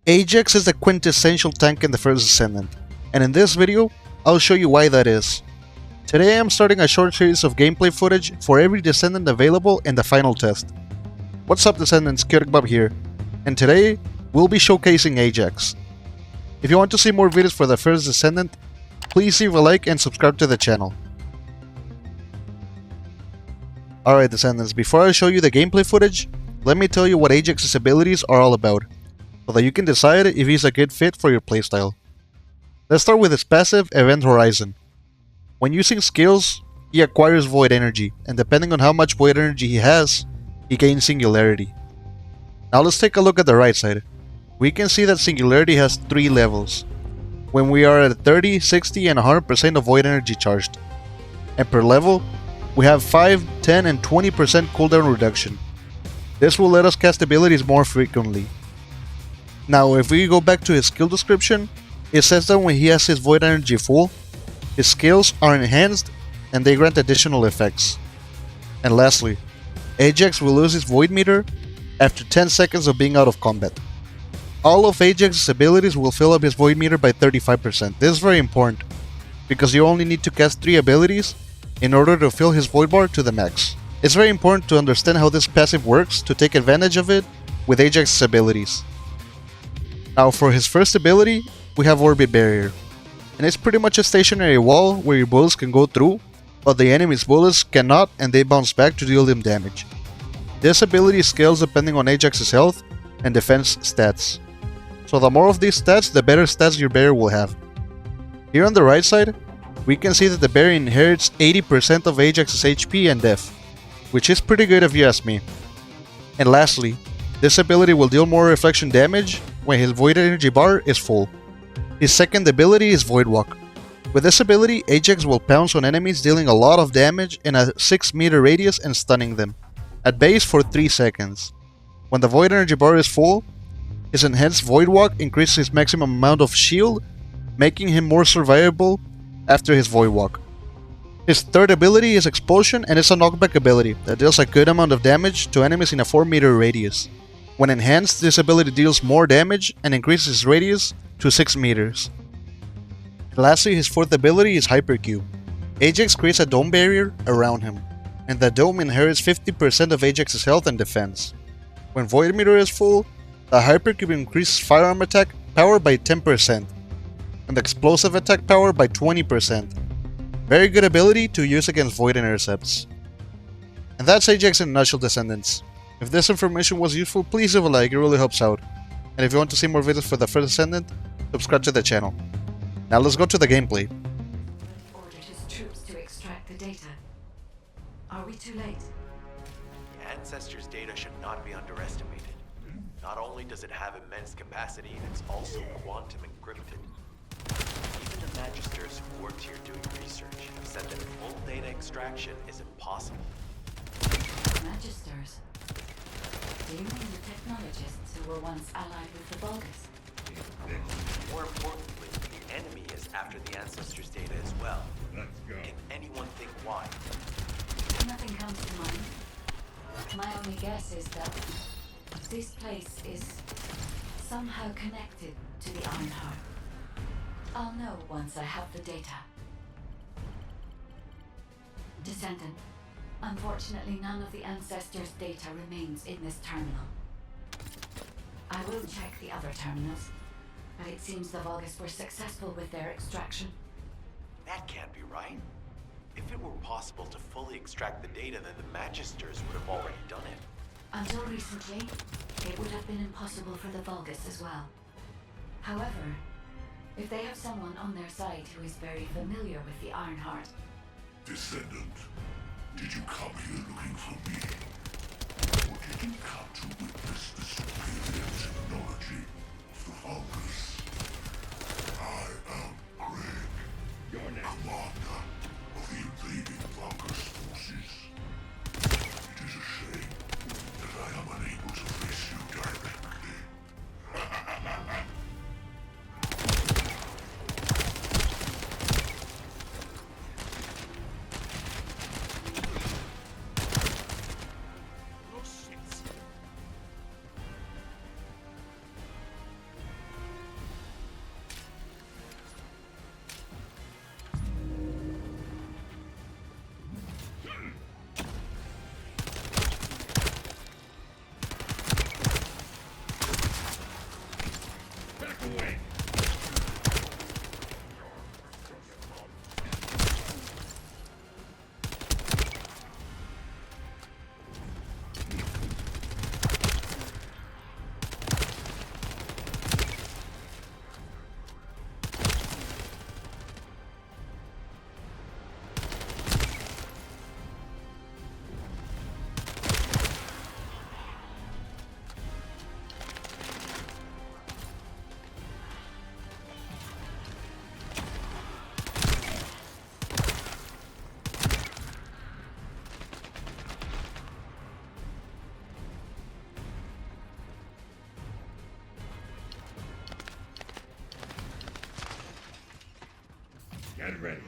Ajax is the quintessential tank in the first Descendant, and in this video, I'll show you why that is. Today I'm starting a short series of gameplay footage for every Descendant available in the final test. What's up Descendants, Kirkbob here, and today we'll be showcasing Ajax. If you want to see more videos for the first Descendant, please leave a like and subscribe to the channel. Alright Descendants, before I show you the gameplay footage, let me tell you what Ajax's abilities are all about, so that you can decide if he's a good fit for your playstyle. Let's start with his passive, Event Horizon. When using skills, he acquires Void Energy, and depending on how much Void Energy he has, he gains Singularity. Now let's take a look at the right side. We can see that Singularity has 3 levels, when we are at 30, 60 and 100% of Void Energy charged. And per level, we have 5, 10 and 20% cooldown reduction. This will let us cast abilities more frequently. Now if we go back to his skill description, it says that when he has his Void Energy full, his skills are enhanced and they grant additional effects. And lastly, Ajax will lose his Void meter after 10 seconds of being out of combat. All of Ajax's abilities will fill up his Void meter by 35%. This is very important, because you only need to cast 3 abilities in order to fill his Void bar to the max. It's very important to understand how this passive works to take advantage of it with Ajax's abilities. Now for his first ability, we have Orbit Barrier, and it's pretty much a stationary wall where your bullets can go through, but the enemy's bullets cannot and they bounce back to deal them damage. This ability scales depending on Ajax's health and defense stats. So the more of these stats, the better stats your barrier will have. Here on the right side, we can see that the barrier inherits 80% of Ajax's HP and def, which is pretty good if you ask me. And lastly, this ability will deal more reflection damage when his Void Energy bar is full. His second ability is Void Walk. With this ability, Ajax will pounce on enemies, dealing a lot of damage in a 6 meter radius and stunning them, at base for 3 seconds. When the Void Energy bar is full, his enhanced Void Walk increases his maximum amount of shield, making him more survivable after his Void Walk. His third ability is Expulsion, and it's a knockback ability that deals a good amount of damage to enemies in a 4 meter radius. When enhanced, this ability deals more damage and increases his radius to 6 meters. Lastly, his fourth ability is Hypercube. Ajax creates a dome barrier around him, and the dome inherits 50% of Ajax's health and defense. When Void meter is full, the Hypercube increases firearm attack power by 10%, and explosive attack power by 20%. Very good ability to use against Void intercepts. And that's Ajax in a nutshell, Descendants. If this information was useful, please leave a like, it really helps out. And if you want to see more videos for the first Descendant, subscribe to the channel. Now let's go to the gameplay. Ordered his troops to extract the data. Are we too late? The Ancestors' data should not be underestimated. Not only does it have immense capacity, it's also quantum encrypted. Even the Magisters who worked here doing research have said that full data extraction is impossible. Magisters? Do you mean the technologists who were once allied with the Vulgus? More importantly, the enemy is after the Ancestors' data as well. Can anyone think why? Nothing comes to mind. My only guess is that this place is somehow connected to the Ironheart. I'll know once I have the data. Descendant, unfortunately none of the Ancestors' data remains in this terminal. I will check the other terminals, but it seems the Vulgus were successful with their extraction. That can't be right. If it were possible to fully extract the data, then the Magisters would have already done it. Until recently, it would have been impossible for the Vulgus as well. However, if they have someone on their side who is very familiar with the Ironheart... Descendant, did you come here looking for me? Or did you come to witness the superior technology of the Vulgus? I am Greg, commander of the invading Vulgus forces. It is a shame that I am unable to face you directly. and ready.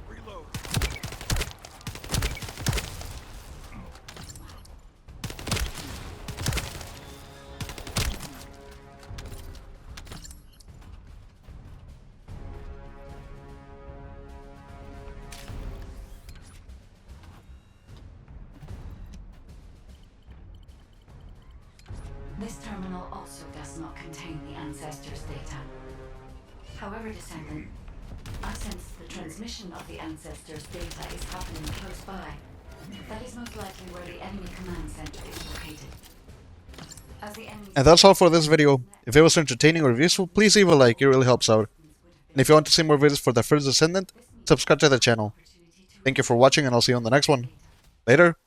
Reload. This terminal also does not contain the Ancestors' data. However, Descendant, I sense the transmission of the Ancestors' data is happening close by. That is most likely where the enemy command center is located. As the enemy... And that's all for this video. If it was entertaining or useful, please leave a like, it really helps out. And if you want to see more videos for the first Descendant, subscribe to the channel. Thank you for watching and I'll see you on the next one. Later.